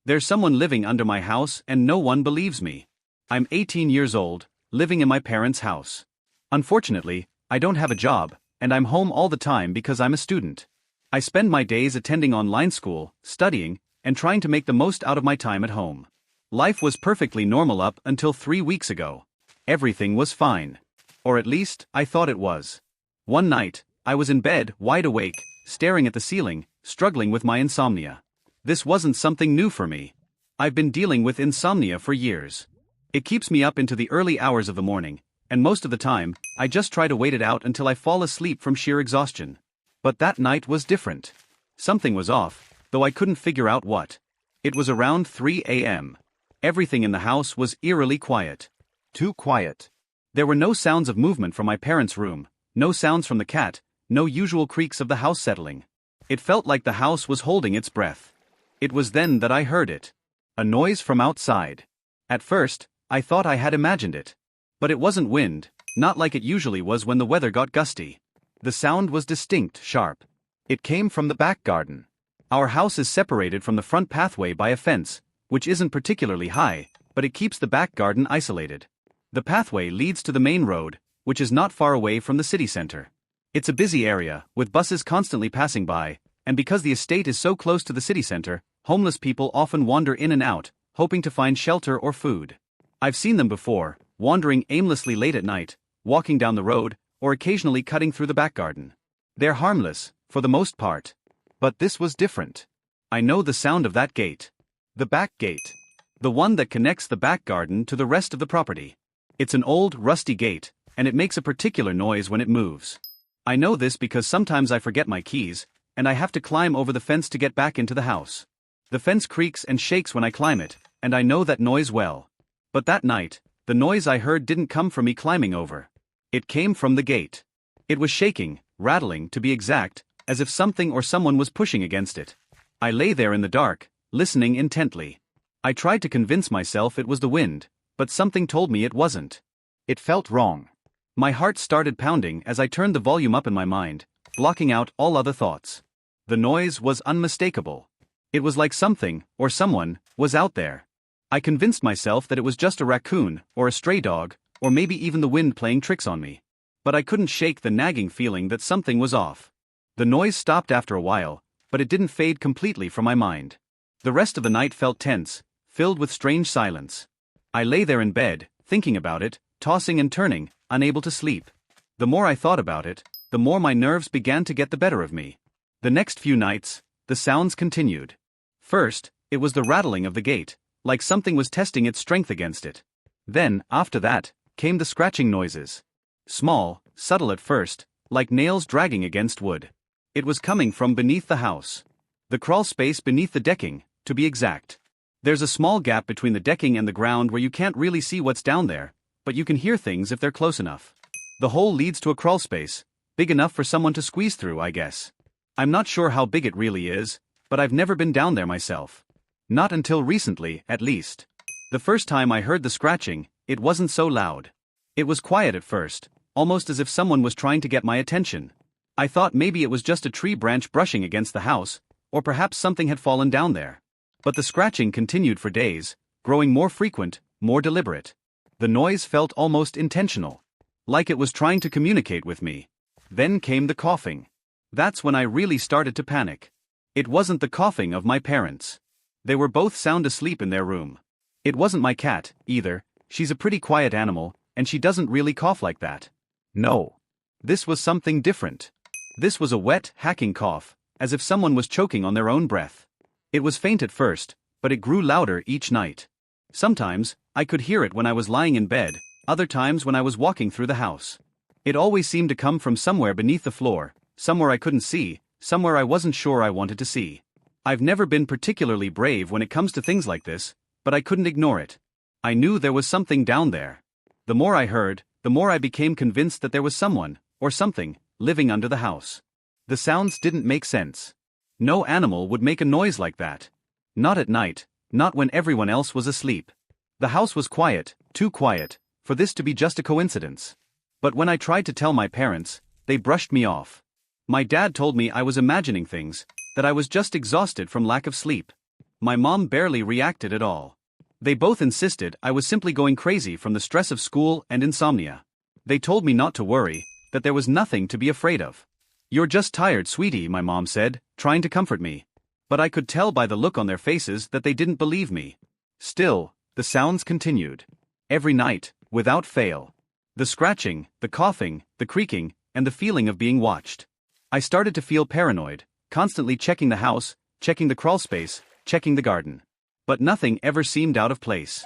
There's someone living under my house and no one believes me. I'm 18 years old, living in my parents' house. Unfortunately, I don't have a job, and I'm home all the time because I'm a student. I spend my days attending online school, studying, and trying to make the most out of my time at home. Life was perfectly normal up until 3 weeks ago. Everything was fine. Or at least, I thought it was. One night, I was in bed, wide awake, staring at the ceiling, struggling with my insomnia. This wasn't something new for me. I've been dealing with insomnia for years. It keeps me up into the early hours of the morning, and most of the time, I just try to wait it out until I fall asleep from sheer exhaustion. But that night was different. Something was off, though I couldn't figure out what. It was around 3 a.m. Everything in the house was eerily quiet. Too quiet. There were no sounds of movement from my parents' room, no sounds from the cat, no usual creaks of the house settling. It felt like the house was holding its breath. It was then that I heard it. A noise from outside. At first, I thought I had imagined it. But it wasn't wind, not like it usually was when the weather got gusty. The sound was distinct, sharp. It came from the back garden. Our house is separated from the front pathway by a fence, which isn't particularly high, but it keeps the back garden isolated. The pathway leads to the main road, which is not far away from the city center. It's a busy area, with buses constantly passing by, and because the estate is so close to the city center, homeless people often wander in and out, hoping to find shelter or food. I've seen them before, wandering aimlessly late at night, walking down the road, or occasionally cutting through the back garden. They're harmless, for the most part. But this was different. I know the sound of that gate. The back gate. The one that connects the back garden to the rest of the property. It's an old, rusty gate, and it makes a particular noise when it moves. I know this because sometimes I forget my keys, and I have to climb over the fence to get back into the house. The fence creaks and shakes when I climb it, and I know that noise well. But that night, the noise I heard didn't come from me climbing over. It came from the gate. It was shaking, rattling to be exact, as if something or someone was pushing against it. I lay there in the dark, listening intently. I tried to convince myself it was the wind, but something told me it wasn't. It felt wrong. My heart started pounding as I turned the volume up in my mind, blocking out all other thoughts. The noise was unmistakable. It was like something, or someone, was out there. I convinced myself that it was just a raccoon, or a stray dog, or maybe even the wind playing tricks on me. But I couldn't shake the nagging feeling that something was off. The noise stopped after a while, but it didn't fade completely from my mind. The rest of the night felt tense, filled with strange silence. I lay there in bed, thinking about it, tossing and turning, unable to sleep. The more I thought about it, the more my nerves began to get the better of me. The next few nights, the sounds continued. First, it was the rattling of the gate, like something was testing its strength against it. Then, after that, came the scratching noises. Small, subtle at first, like nails dragging against wood. It was coming from beneath the house. The crawl space beneath the decking, to be exact. There's a small gap between the decking and the ground where you can't really see what's down there, but you can hear things if they're close enough. The hole leads to a crawl space, big enough for someone to squeeze through, I guess. I'm not sure how big it really is, but I've never been down there myself. Not until recently, at least. The first time I heard the scratching, it wasn't so loud. It was quiet at first, almost as if someone was trying to get my attention. I thought maybe it was just a tree branch brushing against the house, or perhaps something had fallen down there. But the scratching continued for days, growing more frequent, more deliberate. The noise felt almost intentional. Like it was trying to communicate with me. Then came the coughing. That's when I really started to panic. It wasn't the coughing of my parents. They were both sound asleep in their room. It wasn't my cat, either. She's a pretty quiet animal, and she doesn't really cough like that. No. This was something different. This was a wet, hacking cough, as if someone was choking on their own breath. It was faint at first, but it grew louder each night. Sometimes, I could hear it when I was lying in bed, other times when I was walking through the house. It always seemed to come from somewhere beneath the floor, somewhere I couldn't see, somewhere I wasn't sure I wanted to see. I've never been particularly brave when it comes to things like this, but I couldn't ignore it. I knew there was something down there. The more I heard, the more I became convinced that there was someone, or something, living under the house. The sounds didn't make sense. No animal would make a noise like that. Not at night, not when everyone else was asleep. The house was quiet, too quiet, for this to be just a coincidence. But when I tried to tell my parents, they brushed me off. My dad told me I was imagining things, that I was just exhausted from lack of sleep. My mom barely reacted at all. They both insisted I was simply going crazy from the stress of school and insomnia. They told me not to worry, that there was nothing to be afraid of. "You're just tired, sweetie," my mom said, trying to comfort me. But I could tell by the look on their faces that they didn't believe me. Still, the sounds continued. Every night, without fail. The scratching, the coughing, the creaking, and the feeling of being watched. I started to feel paranoid, constantly checking the house, checking the crawl space, checking the garden. But nothing ever seemed out of place.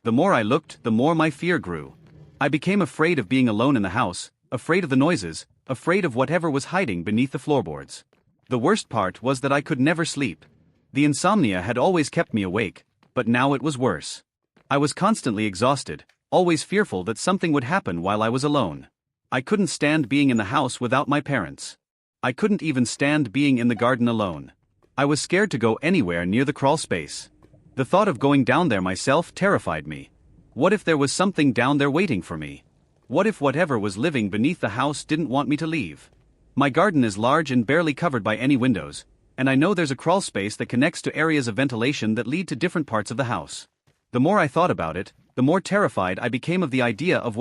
The more I looked, the more my fear grew. I became afraid of being alone in the house, afraid of the noises, afraid of whatever was hiding beneath the floorboards. The worst part was that I could never sleep. The insomnia had always kept me awake, but now it was worse. I was constantly exhausted, always fearful that something would happen while I was alone. I couldn't stand being in the house without my parents. I couldn't even stand being in the garden alone. I was scared to go anywhere near the crawl space. The thought of going down there myself terrified me. What if there was something down there waiting for me? What if whatever was living beneath the house didn't want me to leave? My garden is large and barely covered by any windows, and I know there's a crawl space that connects to areas of ventilation that lead to different parts of the house. The more I thought about it, the more terrified I became of the idea of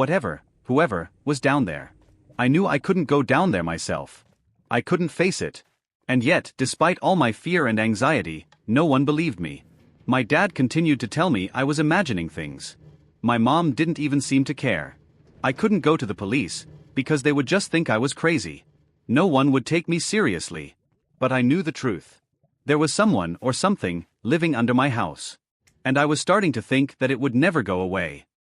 whoever, was down there. I knew I couldn't go down there myself. I couldn't face it. And yet, despite all my fear and anxiety, no one believed me. My dad continued to tell me I was imagining things. My mom didn't even seem to care. I couldn't go to the police, because they would just think I was crazy. No one would take me seriously. But I knew the truth. There was someone or something living under my house. And I was starting to think that it would never go away.